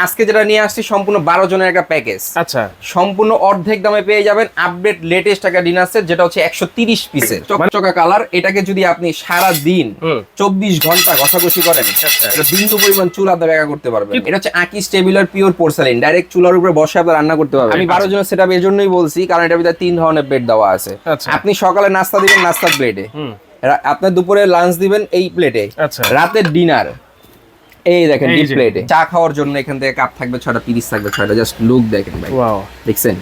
আজকে যেটা নিয়ে আসছি সম্পূর্ণ 12 জনের একটা প্যাকেজ। আচ্ছা, সম্পূর্ণ অর্ধেক দামে পেয়ে যাবেন আপডেট লেটেস্ট একটা ডিনার সেট, যেটা হচ্ছে 130 পিসের চকচকা কালার। এটাকে যদি আপনি সারা দিন 24 ঘন্টা ঘষাঘষি করেন, এটা বিন্দু পরিমাণ চুল আপনি ব্যাকা করতে পারবেন। এটা হচ্ছে আকিস টেবিলার পিওর পোর্সেলিন, ডাইরেক্ট চুলার উপরে বসে আপনি রান্না করতে পারবেন। আমি 12 জনের সেটআপ এর জন্যই বলছি, কারণ এটার ভিতরে 3 ধরনের বেড দেওয়া আছে। আপনি সকালে নাস্তা দিবেন নাস্তার প্লেটে, আপনার দুপুরে লাঞ্চ দিবেন এই প্লেটে, রাতের ডিনার এই দেখেন ডিপ প্লেটে। চা খাওয়ার জন্য এখান থেকে কাপ থাকবে 6টা, পিরিচ থাকবে 6টা। জাস্ট লুক দেখেন ভাই, ওয়াও, দেখছেন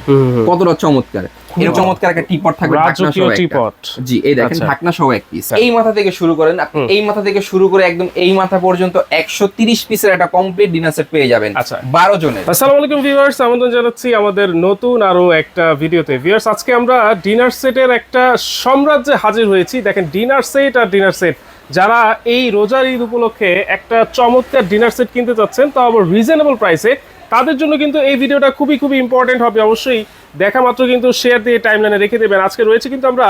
কতটা চমৎকার। এর চমৎকার একটা টিপট থাকবে, ঢাকনা সহ টিপট। জি, এই দেখেন ঢাকনা সহ এক পিস। এই মাথা থেকে শুরু করেন আপনি, এই মাথা থেকে শুরু করে একদম এই মাথা পর্যন্ত 130 পিসের একটা কমপ্লিট ডিনার সেট পেয়ে যাবেন 12 জনের। আসসালামু আলাইকুম ভিউয়ার্স, আমন্ত্রণ জানাচ্ছি আমাদের নতুন আরো একটা ভিডিওতে। ভিউয়ার্স, আজকে আমরা ডিনার সেটের একটা সাম্রাজ্যে হাজির হয়েছি। দেখেন ডিনার সেট আর ডিনার সেট, যারা এই রোজার ঈদ উপলক্ষে একটা চমৎকার ডিনার সেট কিনতে চাচ্ছেন, তাও আবার রিজনেবল প্রাইসে, তাদের জন্য কিন্তু এই ভিডিওটা খুবই খুবই ইম্পর্টেন্ট হবে। অবশ্যই দেখা মাত্র কিন্তু শেয়ার দিয়ে টাইমলাইনে রেখে দেবেন। আজকে রয়েছে কিন্তু আমরা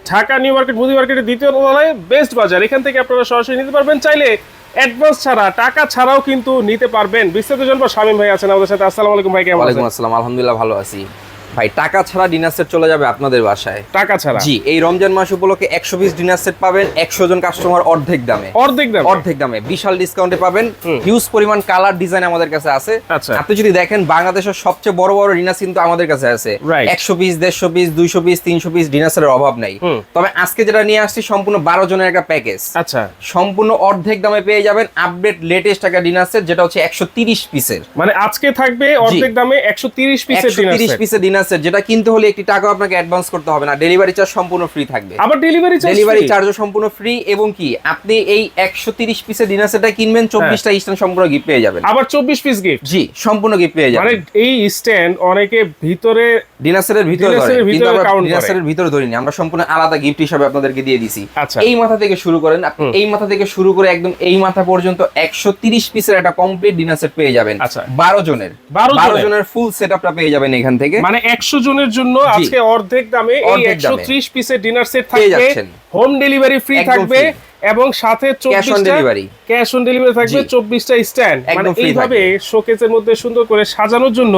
ঢাকা নিউ মার্কেট মুদি মার্কেটের দ্বিতীয় তলায় বেস্ট বাজার। এখান থেকে আপনারা সরাসরি নিতে পারবেন, চাইলে অ্যাডভান্স ছাড়া টাকা ছাড়াও কিন্তু নিতে পারবেন। বিস্তারিত জানবো, শামীম ভাই আছেন আমাদের সাথে। আসসালামু আলাইকুম ভাই, কেমন আছেন? ওয়ালাইকুম আসসালাম, আলহামদুলিল্লাহ ভালো আছি ভাই। টাকা ছাড়া ডিনার সেট চলে যাবে আপনাদের বাসায়, টাকা ছাড়া। জি, এই রমজান মাস উপলক্ষে 120 ডিনার সেট পাবেন 100 জন কাস্টমার অর্ধেক দামে, অর্ধেক দামে বিশাল ডিসকাউন্টে পাবেন। হিউজ পরিমাণ কালার ডিজাইন আমাদের কাছে আছে। আপনি যদি দেখেন বাংলাদেশের সবচেয়ে বড় বড় ডিনার কিন্তু আমাদের কাছে আছে। 100 piece, 150 piece, 200 piece, 300 piece dinner সেটের অভাব নাই। তবে আজকে যেটা নিয়ে আসছি সম্পূর্ণ 12 জনের একটা প্যাকেজ। আচ্ছা, সম্পূর্ণ অর্ধেক দামে পেয়ে যাবেন আপডেট লেটেস্ট একটা ডিনার সেট, যেটা হচ্ছে 130 পিসের। মানে আজকে থাকবে অর্ধেক দামে 130 পিসের ডিনার সেট, যেটা কিনতে হলে একটি টাকা আপনাকে অ্যাডভান্স করতে হবে না। ডেলিভারি চার্জ সম্পূর্ণ ফ্রি থাকবে। আবার ডেলিভারি চার্জও সম্পূর্ণ ফ্রি। এবং কি আপনি এই 130 পিসের ডিনার সেটটা কিনবেন, 24টা স্ট্যান্ড সম্পূর্ণ গিফট পেয়ে যাবেন। আবার 24 পিস গিফট, জি, সম্পূর্ণ গিফট পেয়ে যাবেন। মানে এই স্ট্যান্ড অনেকে ভিতরে ডিনার সেটের ভিতরে ধরে, কিন্তু আমরা ডিনার সেটের ভিতরে ধরিনি, আমরা সম্পূর্ণ আলাদা গিফট হিসেবে আপনাদেরকে দিয়ে দিছি। এই মাথা থেকে শুরু করেন আপনি, এই মাথা থেকে শুরু করে একদম এই মাথা পর্যন্ত 130 পিসের একটা কমপ্লিট ডিনার সেট পেয়ে যাবেন 12 জনের। 12 জনের ফুল সেটআপটা পেয়ে যাবেন এখান থেকে। মানে 100 জনের জন্য আজকে অর্ধেক দামে এই 130 পিসের ডিনার সেট থাকবে, হোম ডেলিভারি ফ্রি থাকবে, এবং সাথে 24টা ক্যাশ অন ডেলিভারি থাকবে, 24টা স্ট্যান্ড। মানে এইভাবে শোকেসের মধ্যে সুন্দর করে সাজানোর জন্য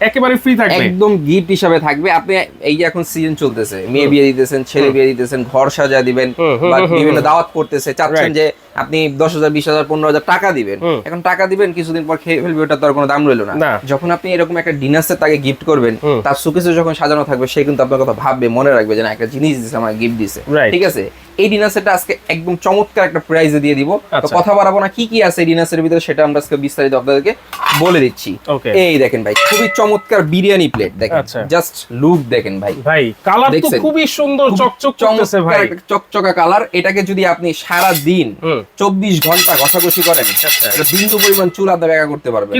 একেবারে ফ্রি থাকবে, একদম গিফট হিসাবে থাকবে। আপনি এই যে এখন সিজন চলতেছে, মেয়ে বিয়ে দিতেছেন, ছেলে বিয়ে দিতেছেন, ঘর সাজা দিবেন, বা বিভিন্ন দাওয়াত করতেছে, চাচ্ছেন যে আপনি 10,000, 20,000, 15,000 টাকা দিবেন। এখন টাকা দিবেন, কিছুদিন পর খেয়ে ফেলবে, ওটা তো আর কোনো দাম রইলো না। যখন আপনি এরকম একটা ডিনার সেট তাকে গিফট করবেন, তার শোকেসে যখন সাজানো থাকবে, সে কিন্তু আপনার কথা ভাববে, মনে রাখবে যে না, একটা জিনিস দিছে, আমার গিফট দিছে। ঠিক আছে, এই ডিনার সেটটা আজকে একদম চমৎকার একটা প্রাইসে দিয়ে দিব। তো কথা বাড়াবো না, কি কি আছে এই ডিনার সেটের ভিতরে সেটা আমরা আজকে বিস্তারিত আপনাদেরকে বলে দিচ্ছি। এই দেখেন ভাই, খুবই চমৎকার বিরিয়ানি প্লেট দেখেন, জাস্ট লুক দেখেন ভাই। ভাই কালার তো খুবই সুন্দর, চকচক করতেছে ভাই, চকচকা কালার। এটাকে যদি আপনি সারা দিন 24 ঘন্টা ঘষাঘষি করেন, এটা বিন্দু পরিমাণ চুল আপনি ব্যাকা করতে পারবেন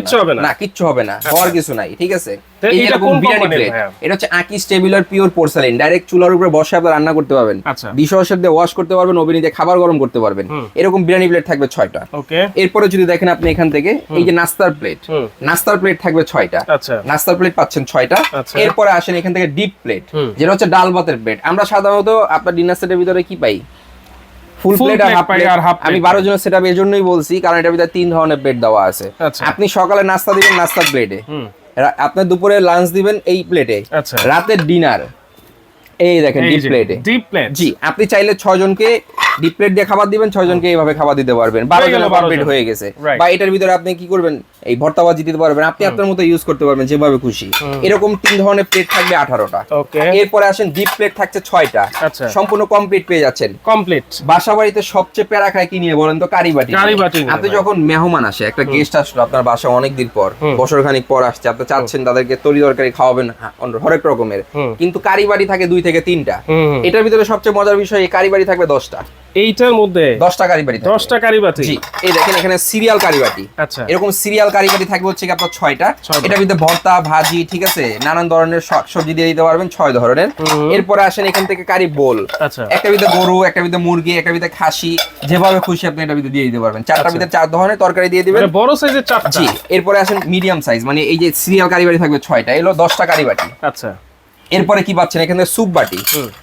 না, কিচ্ছু হবে না, হওয়ার কিছু নাই। ঠিক আছে, এইরকম বিরিয়ানি প্লেট, এটা হচ্ছে আকিস টেবিলার পিওর পোর্সেলিন, ডাইরেক্ট চুলার উপরে বসে আপনি রান্না করতে পারবেন, ডিশওয়াশার দিয়ে ওয়াশ করতে পারবেন, ওভেনে দিয়ে খাবার গরম করতে পারবেন। এরকম বিরিয়ানি প্লেট থাকবে 6টা। এরপরে যদি দেখেন আপনি এখান থেকে এই যে নাস্তার প্লেট থাকবে 6টা। নাস্তার প্লেট পাচ্ছেন 6টা। এরপরে আসেন এখান থেকে ডিপ প্লেট, যেটা হচ্ছে ডাল ভাতের প্লেট। আমরা সাধারণত আপনার ডিনার সেটের ভিতরে কি পাই? ফুল প্লেট আর হাফ। আমি 12 জনের সেটআপ এর জন্যই বলছি, কারণ এটার ভিতরে 3 ধরনের প্লেট দেওয়া আছে। আপনি সকালে নাস্তা দিবেন নাস্তার প্লেটে, আপনার দুপুরে লাঞ্চ দিবেন এই প্লেটে, রাতের ডিনার এই দেখেন ডিপ প্লেট। জি, আপনি চাইলে 6 জনকে ডিপ প্লেট দিয়ে খাবার দিবেন, 6 জনকে এইভাবে খাবার দিতে পারবেন। 12 জনের প্লেট হয়ে গেছে। বা এটার ভিতরে আপনি কি করবেন, এই ভর্তা ভাজি দিতে পারবেন, আপনি আপনার মতো ইউজ করতে পারবেন যেভাবে খুশি। এরকম 3 ধরনের প্লেট থাকবে 18টা। এরপরে আসেন ডিপ প্লেট থাকছে 6টা, সম্পূর্ণ কমপ্লিট পেয়ে যাচ্ছেন। বাসা বাড়িতে সবচেয়ে প্যারা খায় কি নিয়ে বলেন তো? কারি বাটি। আপনি যখন মেহমান আসে, একটা গেস্ট আসলো আপনার বাসা অনেকদিন পর, বছর খানিক পর আসছে, আপনি চাচ্ছেন তাদেরকে তরি তরকারি খাওয়াবেন হরেক রকমের, কিন্তু কারি বাটি থাকে 2 থেকে 3টা। এটার ভিতরে সবচেয়ে মজার বিষয়, এই কারি বাটি থাকবে 10টা। এইটার মধ্যে 10টা কারি বাটি, 10টা কারি বাটি। জি, এই দেখেন এখানে সিরিয়াল কারি বাটি। এরকম সিরিয়াল কারি বাটি থাকবে হচ্ছে আপনার 6টা। এটার ভিতরে ভর্তা ভাজি, ঠিক আছে, নানান ধরনের সবজি দিয়ে দিতে পারবেন, 6 ধরনের। এরপরে আসেন এখান থেকে কারি বোল, একটা ভিতরে গরু, একটা ভিতরে মুরগি, একটা ভিতরে খাসি, যেভাবে খুশি আপনি এটা ভিতরে দিয়ে দিতে পারবেন। 4টার ভিতরে 4 ধরনের তরকারি দিয়ে দিবেন, বড় সাইজের 4টা। জি, এরপরে আসেন মিডিয়াম সাইজ, মানে এই যে সিরিয়াল কারি বাটি থাকবে 6টা, এলো 10টা কারি বাটি। এরপরে কি পাচ্ছেন এখানে স্যুপ বাটি,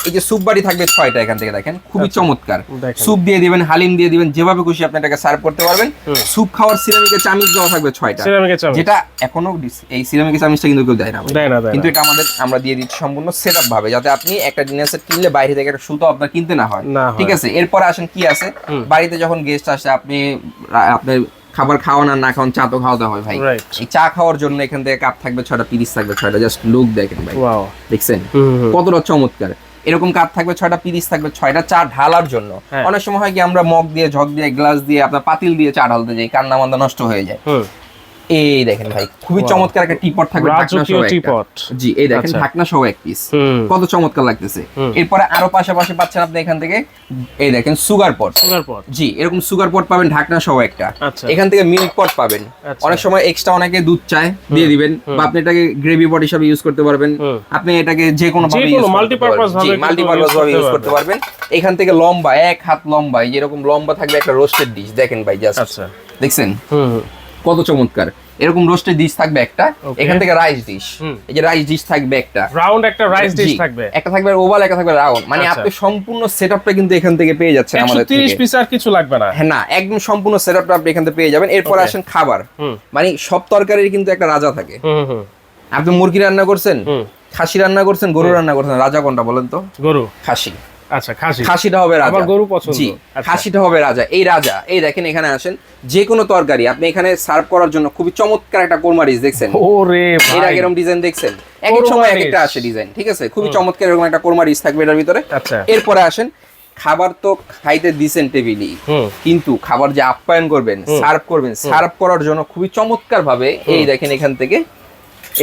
এই যে স্যুপ বাটি থাকবে 6টা এখান থেকে দেখেন, খুবই চমৎকার। স্যুপ দিয়ে দিবেন, হালিম দিয়ে দিবেন, যেভাবে খুশি আপনি এটাকে সার্ভ করতে পারবেন। স্যুপ খাওয়ার সিরামিকের চামচ দেওয়া থাকবে 6টা, যেটা এখনো এই সিরামিকের চামচটা কিন্তু কেউ দেয় না, কিন্তু এটা আমরা দিয়ে দিচ্ছি সম্পূর্ণ সেটআপ ভাবে, যাতে আপনি একটা ডিনার সেট কিনলে বাইরে থেকে একটা সুতো আপনার কিনতে না হয়, ঠিক আছে। এরপরে আসেন কি আছে, বাড়িতে যখন গেস্ট আসে আপনি আপনার খাবার খাওয়ান আর না খাওয়ান, চা তো খাওয়াতে হয় ভাই। এই চা খাওয়ার জন্য এখান থেকে কাপ থাকবে 6টা, পিরিচ থাকবে 6টা, জাস্ট লুক দেখেন ভাই, দেখছেন কতটা চমৎকার। এরকম কাপ থাকবে 6টা, পিরিচ থাকবে 6টা, চা ঢালার জন্য। অনেক সময় হয় কি আমরা মগ দিয়ে, ঝক দিয়ে, গ্লাস দিয়ে, আপনার পাতিল দিয়ে চা ঢালতে যাই, কান্না মান্দা নষ্ট হয়ে যায়। এই দেখেন ভাই, খুবই চমৎকার একটা টিপট থাকবে, জি এই দেখেন ঢাকনা সহ এক পিস, কত চমৎকার লাগতেছে। এরপরে আরো পাশাপাশি পাচ্ছেন আপনি এখান থেকে, এই দেখেন সুগার পট, জি এরকম সুগার পট পাবেন ঢাকনা সহ একটা। এখান থেকে মিল্ক পট পাবেন, অনেক সময় এক্সট্রা অনেকে দুধ চায় দিয়ে দিবেন, বা আপনি এটাকে গ্রেভি পট হিসেবে ইউজ করতে পারবেন, আপনি এটাকে যে কোনো ভাবে মাল্টিপারপাস ভাবে ইউজ করতে পারবেন। এখান থেকে লম্বা 1 হাত লম্বা, যেরকম লম্বা থাকবে একটা রোস্টেড ডিশ, দেখেন ভাই জাস্ট দেখছেন কত চমৎকার। এরকম রোস্টেড ডিশ থাকবে একটা, এখান থেকে রাইস ডিশ, এই যে রাইস ডিশ থাকবে একটা রাউন্ড, একটা রাইস ডিশ থাকবে, একটা থাকবে ওভাল, একটা থাকবে রাউন্ড, মানে আপনি সম্পূর্ণ সেটআপটা কিন্তু এখান থেকে পেয়ে যাচ্ছেন আমাদের থেকে। 130 পিস আর কিছু লাগবে না, হ্যাঁ না, একদম সম্পূর্ণ সেটআপটা আপনি এখান থেকে পেয়ে যাবেন। এরপর আসেন খাবার, মানে সব তরকারির কিন্তু একটা রাজা থাকে। আপনি মুরগি রান্না করছেন, খাসি রান্না করছেন, গরু রান্না করছেন, রাজা কোনটা বলেন তো? গরু, খাসি। আচ্ছা, খাসিটা হবে রাজা, আমার গরু পছন্দ, জি খাসিটা হবে রাজা। এই রাজা, এই দেখেন এখানে আসেন, যে কোনো তরকারি আপনি এখানে সার্ভ করার জন্য খুবই চমৎকার একটা কোরমারিচ দেখছেন, ওরে ভাই এর এরকম ডিজাইন দেখছেন, এক এক সময় এক একটা আসে ডিজাইন, ঠিক আছে, খুবই চমৎকার এরকম একটা কোরমারিচ থাকবে এটার ভিতরে। আচ্ছা, এরপরে আসেন খাবার তো খাইতে দিছেন টেবিলই, কিন্তু খাবার যে আপ্যায়ন করবেন, সার্ভ করবেন, সার্ভ করার জন্য খুবই চমৎকার ভাবে এই দেখেন এখান থেকে,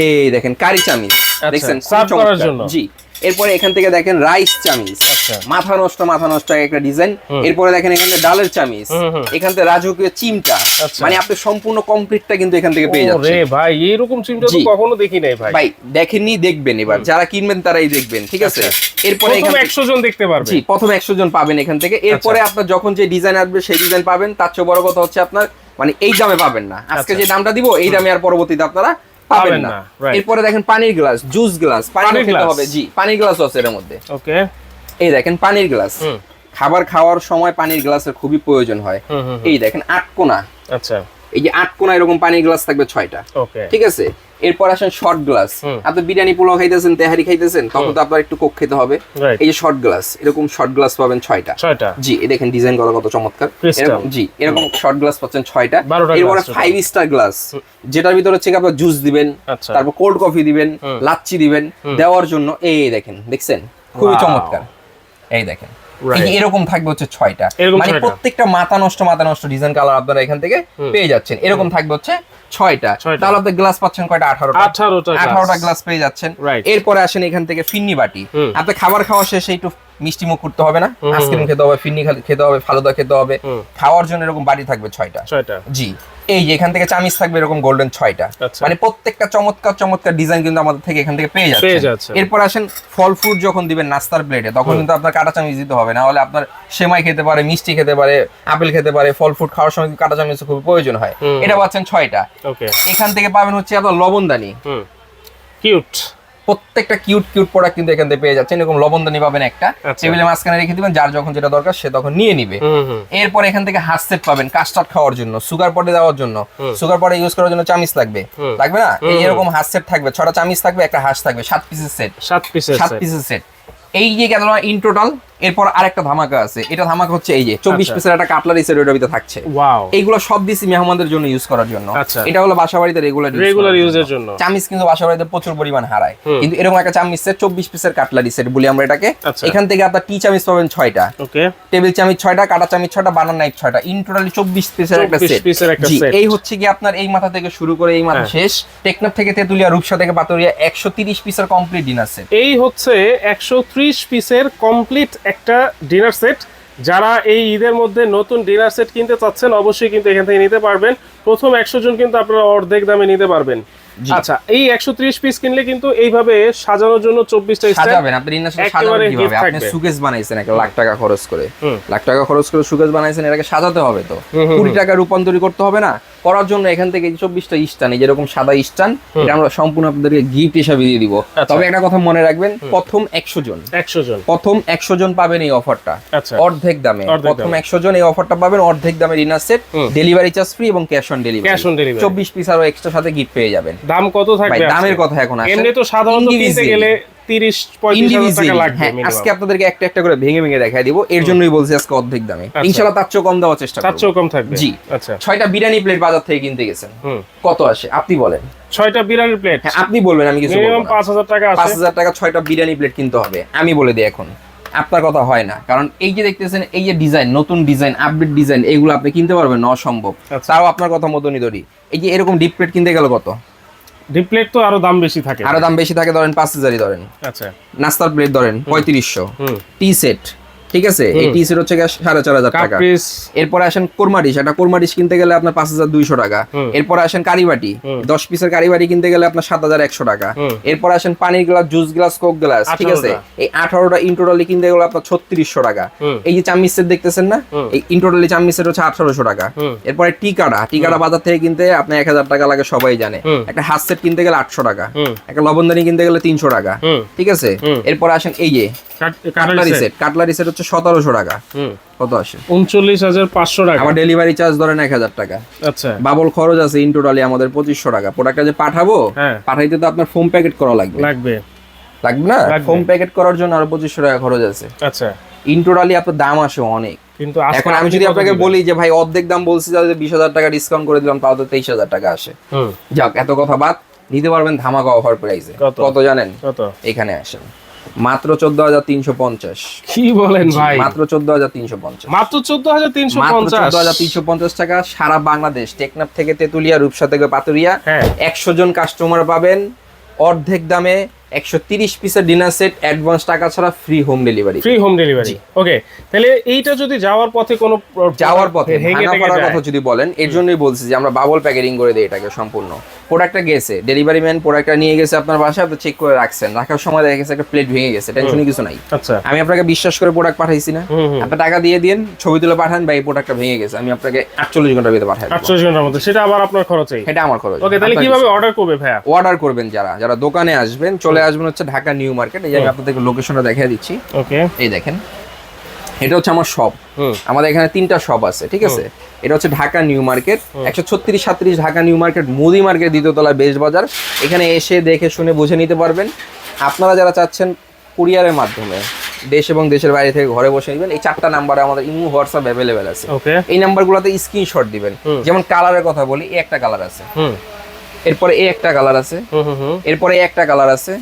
এই দেখেন কারি চামিচ দেখছেন সার্ভ করার জন্য, জি। এরপরে এখান থেকে দেখেন রাইস চামিচ, মাথা নষ্ট একটা ডিজাইন। এরপরে দেখেন এখানে ডালের চামিচ, এখান থেকে রাজকীয় চিমটা, মানে আপনি সম্পূর্ণ কমপ্লিটটা কিন্তু এখান থেকে পেয়ে যাচ্ছেন। আরে ভাই এরকম চিমটা তো কখনো দেখি নাই ভাই। ভাই দেখেননি, দেখবেন, এবার যারা কিনবেন তারাই দেখবেন, ঠিক আছে। এরপরে এখানে 100 জন দেখতে পারবে, জি প্রথম 100 জন পাবেন এখান থেকে। এরপরে আপনার যখন যে ডিজাইন আসবে সেই ডিজাইন পাবেন, তার চেয়ে বড় কথা হচ্ছে আপনার মানে এই দামে পাবেন না, আজকে যে দামটা দিব এই দামে আর পরবর্তীতে আপনারা পাবেন না। এরপরে দেখেন পানির গ্লাস, জুস গ্লাস, পানি খেতে হবে, জি পানির গ্লাস আছে এর মধ্যে, ওকে। এই দেখেন পানির গ্লাস, খাবার খাওয়ার সময় পানির গ্লাসের খুবই প্রয়োজন হয়। এই দেখেন 8 কোণা, আচ্ছা এই যে 8 কোণা এরকম পানির গ্লাস থাকবে 6টা, ওকে ঠিক আছে। এরপর আসেন শর্ট গ্লাস, আপনি বিরিয়ানি পোলাও খাইতেছেন, তেহারি খাইতেছেন, তখন তো আপনার একটু কোক খেতে হবে, এই যে শর্ট গ্লাস, এরকম শর্ট গ্লাস পাবেন 6টা, জি এই দেখেন ডিজাইন করা কত চমৎকার, এরকম জি এরকম শর্ট গ্লাস পাচ্ছেন 6টা। এরপরে 5 স্টার গ্লাস, যেটার ভিতরে হচ্ছে আপনার জুস দিবেন, তারপর কোল্ড কফি দিবেন, লাচ্ছি দিবেন দেওয়ার জন্য, এই দেখেন দেখছেন খুবই চমৎকার, এই দেখেন এরকম থাকবে হচ্ছে 6টা, মানে প্রত্যেকটা মাথা নষ্ট ডিজাইন কালার আপনারা এখান থেকে পেয়ে যাচ্ছেন। এরকম থাকবে হচ্ছে 6টা, তাহলে আপনি গ্লাস পাচ্ছেন কয়টা? 18টা গ্লাস পেয়ে যাচ্ছেন। এরপরে আসেন এখান থেকে ফিন্নি বাটি, আপনি খাবার খাওয়া শেষে একটু মিষ্টি মুখ করতে হবে না, আইসক্রিম খেতে হবে, ফিন্নি খেতে হবে, ফালুদা খেতে হবে, খাওয়ার জন্য এরকম বাটি থাকবে 6টা, জি। এই যে এখান থেকে চামিচ থাকবে এরকম গোল্ডেন 6টা, মানে প্রত্যেকটা চমৎকার ডিজাইন কিন্তু আমাদের থেকে এখান থেকে পেয়ে যাচ্ছে। এরপর আসেন ফল ফ্রুট যখন দিবেন নাস্তার প্লেটে, তখন কিন্তু আপনার কাঁটা চামিচ দিতে হবে, না হলে আপনার সেমাই খেতে পারে, মিষ্টি খেতে পারে, আপেল খেতে পারে, ফল ফ্রুট খাওয়ার সময় কাঁটা চামিচের খুব প্রয়োজন হয়, এটা পাচ্ছেন 6টা। এখান থেকে পাবেন হচ্ছে আপনার লবণদানি, কিউট, প্রত্যেকটা কিউট প্রোডাক্ট কিন্তু এখান থেকে পেয়ে যাচ্ছেন। এরকম লবণদানি পাবেন একটা, টেবিলের মাঝখানে রেখে দিবেন, যার যখন যেটা দরকার সে তখন নিয়ে নিবে। এরপর এখান থেকে হাঁস সেট পাবেন কাস্টার্ড খাওয়ার জন্য, সুগার পটে দেওয়ার জন্য, সুগার পটে ইউজ করার জন্য চামিচ লাগবে না, এরকম হাঁস সেট থাকবে, 6টা চামিচ থাকবে, একটা হাঁস থাকবে, 7 পিসের সেট। এই যে গেল ইন টোটাল। এরপর আরেকটা ধামাকা আছে, এটা ধামাকা হচ্ছে এই যে 24 পিসের একটা কাটলারি সেট এর ভিতরে থাকছে। ওয়াও, এইগুলো সব দিছি মেহমানদের জন্য ইউজ করার জন্য। এটা হলো বাসাবাড়িতে রেগুলার ইউজের জন্য। চামিচ কিন্তু বাসাবাড়িতে প্রচুর পরিমাণ হারায়, কিন্তু এরকম একটা চামিচ সেট 24 পিসের কাটলারি সেট বলি আমরা এটাকে। এখান থেকে আপনার টি চামিচ পাবেন 6টা, ওকে, টেবিল চামিচ 6টা, কাটা চামিচ 6টা, বানার নাইফ 6টা, ইন টোটালি 24 পিসের একটা সেট। জি, এই হচ্ছে কি আপনার এই মাথা থেকে শুরু করে এই মাথা শেষ, টেকনাফ থেকে তেতুলিয়া, রূপসা থেকে পাতুরিয়া 130 পিসের কমপ্লিট ডিনার সেট। এই হচ্ছে 130 পিসের কমপ্লিট একটা ডিনার সেট, যারা এই ঈদের মধ্যে নতুন ডিনার সেট কিনতে চাচ্ছেন অবশ্যই কিন্তু এখান থেকে নিতে পারবেন। প্রথম 100 জন কিন্তু আপনারা অর্ধেক দামে নিতে পারবেন। আচ্ছা, এই 130 পিস কিনলে কিন্তু এইভাবে সাজানোর জন্য 24টা স্ট্যান্ড সাজাবেন। আপনি ডিনার সেট সাজাবেন কিভাবে? আপনি সুকেস বানাইছেন 1 লাখ টাকা খরচ করে, লাখ টাকা খরচ করে সুকেস বানাইছেন, এটাকে সাজাতে হবে তো 20 টাকা রূপান্তরী করতে হবে না? করার জন্য এখান থেকে 24টা স্ট্যান্ড, যেরকম সাদা স্ট্যান্ড, এটা আমরা সম্পূর্ণ আপনাদেরকে গিফট হিসেবে দিয়ে দিব। তবে একটা কথা মনে রাখবেন, প্রথম 100 জন পাবেন এই অফারটা অর্ধেক দামে। প্রথম 100 জন এই অফারটা পাবেন অর্ধেক দামে dinner set, delivery charge free এবং ক্যাশ অন ডেলিভারি। 24 পিস আরো এক্সট্রা সাথে গিফট পেয়ে যাবেন। দাম কত থাকবে? ভাই দামের কথা এখন আসে। এমনি তো সাধারণত কিনতে গেলে 30-35 হাজার টাকা লাগবে। হ্যাঁ, আজকে আপনাদেরকে একটা একটা করে ভেঙে ভেঙে দেখাই দিব। এর জন্যই বলছি আজকে অর্ধেক দামে। ইনশাআল্লাহ তার চেয়ে কম দেওয়ার চেষ্টা করব। তার চেয়ে কম থাকবে। জি। আচ্ছা, 6টা বিরিয়ানি প্লেট বাজার থেকে কিনতে গেছেন, কত আসে আপনি বলেন? 6টা বিরিয়ানি প্লেট? হ্যাঁ, আপনি বলবেন, আমি কিছু বলবো না। মিনিমাম 5000 টাকা আসে। 5000 টাকা 6টা বিরিয়ানি প্লেট কিনতে হবে। আমি বলে দিই এখন, আপনার কথা হয় না। কারণ এই যে দেখতেছেন, এই যে ডিজাইন, নতুন ডিজাইন, আপডেট ডিজাইন, এগুলো আপনি কিনতে পারবেন না, অসম্ভব। তাও আপনার কথা মতনই ধরি, এই যে এরকম ডিপ প্লেট কিনতে গেল কত? ডিপ প্লেট তো আরো দাম বেশি থাকে। আরো দাম বেশি থাকে, ধরেন 5000ই ধরেন। আচ্ছা, নাস্তার প্লেট ধরেন 3500। টি সেট, ঠিক আছে, এই টি সেট হচ্ছে 4500 টাকা। এরপরে আসেন কোরমা ডিশ, একটা কোরমা ডিশ কিনতে গেলে আপনার 5200 টাকা। এরপরে আসেন কারিবাটি, 10 পিসের কারিবাটি কিনতে গেলে আপনার 7100 টাকা। এরপরে আসেন পানির glass, juice glass, Coke glass, ঠিক আছে, এই 18টা ইন টোটালি কিনতে গেলে আপনার 3600 টাকা। এই যে চামচ সেট দেখতেছেন না, এই ইন টোটালি চামচ সেট হচ্ছে 1800 টাকা। এরপরে টিকাটা বাজার থেকে কিনতে আপনার 1000 টাকা লাগে, সবাই জানে। একটা হাত সেট কিনতে গেলে 800 টাকা, একটা লবণদানি কিনতে গেলে 300 টাকা, ঠিক আছে। এরপরে আসেন এই যে কাটলারি সেট হচ্ছে 1700 টাকা। কত আসে? 39500 টাকা। আমার ডেলিভারি চার্জ ধরেন 1000 টাকা। আচ্ছা, বাবল খরচ আছে ইন টোটালি আমাদের 2500 টাকা। প্রোডাক্টটা যে পাঠাবো, পাঠাইতে তো আপনার ফোম প্যাকেট করা লাগবে না? ফোম প্যাকেট করার জন্য আরো 2500 টাকা খরচ আছে। আচ্ছা, ইন টোটালি আপনার দাম আসে অনেক। কিন্তু এখন আমি যদি আপনাকে বলি যে ভাই অর্ধেক দাম বলছি, যাতে 20000 টাকা ডিসকাউন্ট করে দিলাম, তাও তো 23000 টাকা আসে। যাক, এত কথা বাদ, নিতে পারবেন ধামাকা অফার প্রাইসে। কত জানেন? কত? এখানে আসেন, মাত্র 14350। কি বলেন ভাই? মাত্র 14350। মাত্র 14350 টাকা। সারা বাংলাদেশ, টেকনাফ থেকে তেতুলিয়া, রূপসা থেকে পাতুরিয়া, 100 জন কাস্টমার পাবেন অর্ধেক দামে 130 পিসের ডিনার সেট, অ্যাডভান্স টাকা ছাড়া ফ্রি হোম ডেলিভারি। ওকে, তাহলে এইটা যদি যাওয়ার পথে ভাঙা পড়ার কথা যদি বলেন, এর জন্যই বলছি যে আমরা বাবল প্যাকেটিং করে দিই এটাকে সম্পূর্ণ। প্রোডাক্টটা গেছে, ডেলিভারি ম্যান প্রোডাক্টটা নিয়ে গেছে আপনার বাসায়, আপনি চেক করে রাখছেন, রাখার সময় দেখা গেছে একটা প্লেট ভেঙে গেছে, টেনশনই কিছু নাই। আচ্ছা, আমি আপনাকে বিশ্বাস করে প্রোডাক্ট পাঠাইছি না, আপনি টাকা দিয়ে দিন, ছবি তুলে পাঠান, ভাই এই প্রোডাক্টটা ভেঙে গেছে, আমি আপনাকে 48 ঘন্টার ভিতরে পাঠাই দেব। 48 ঘন্টার মধ্যে? সেটা আবার আপনার খরচেই? এটা আমার খরচ। ওকে, তাহলে কিভাবে অর্ডার করবে ভাইয়া? অর্ডার করবেন যারা দোকানে আসবেন, চলে আসবেন হচ্ছে ঢাকা নিউ মার্কেট। এই যে আমি আপনাদেরকে লোকেশনটা দেখিয়ে দিচ্ছি। ওকে, এই দেখেন, এটা হচ্ছে আমার শপ। আমাদের এখানে 3টা শপ আছে, ঠিক আছে। এটা হচ্ছে Dhaka new market, 136-37 Dhaka new market, মুদি মার্কেট, দ্বিতীয় তলা, বেস্ট বাজার। এখানে এসে দেখে শুনে বুঝে নিতে পারবেন। আপনারা যারা চাচ্ছেন কুরিয়ারের মাধ্যমে দেশ এবং দেশের বাইরে থেকে ঘরে বসে নেবেন, এই 4টা নাম্বারে আমাদের ইমো, হোয়াটসঅ্যাপ অ্যাভেলেবেল আছে। এই নাম্বারগুলোতে স্ক্রিনশট দিবেন। যেমন কালারের কথা বলি, এই একটা কালার আছে, এরপরে এই একটা কালার আছে, এরপরে একটা কালার আছে,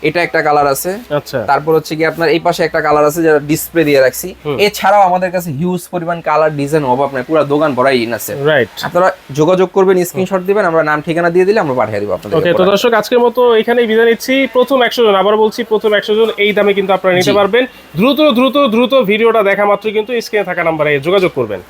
এটা একটা কালার আছে। আচ্ছা, তারপর হচ্ছে কি আপনার এই পাশে একটা কালার আছে, যেটা ডিসপ্লে দিয়ে রাখছি। এছাড়াও আমাদের কাছে হিউজ পরিমাণ কালার, ডিজাইন অভাব নাই, পুরো দোকান ভরাই আছে। আপনারা যোগাযোগ করবেন, স্ক্রিনশট দিবেন, আমরা নাম ঠিকানা দিয়ে দিলে আমরা পাঠিয়ে দিব আপনাদের। ওকে, তো দর্শক আজকের মতো এখানেই বিদায় নিচ্ছি। প্রথম 100 জন, আবার বলছি, প্রথম 100 জন এই দামে কিন্তু আপনারা নিতে পারবেন। দ্রুত ভিডিওটা দেখা মাত্র কিন্তু স্ক্রিনে থাকা নাম্বারে যোগাযোগ করবেন।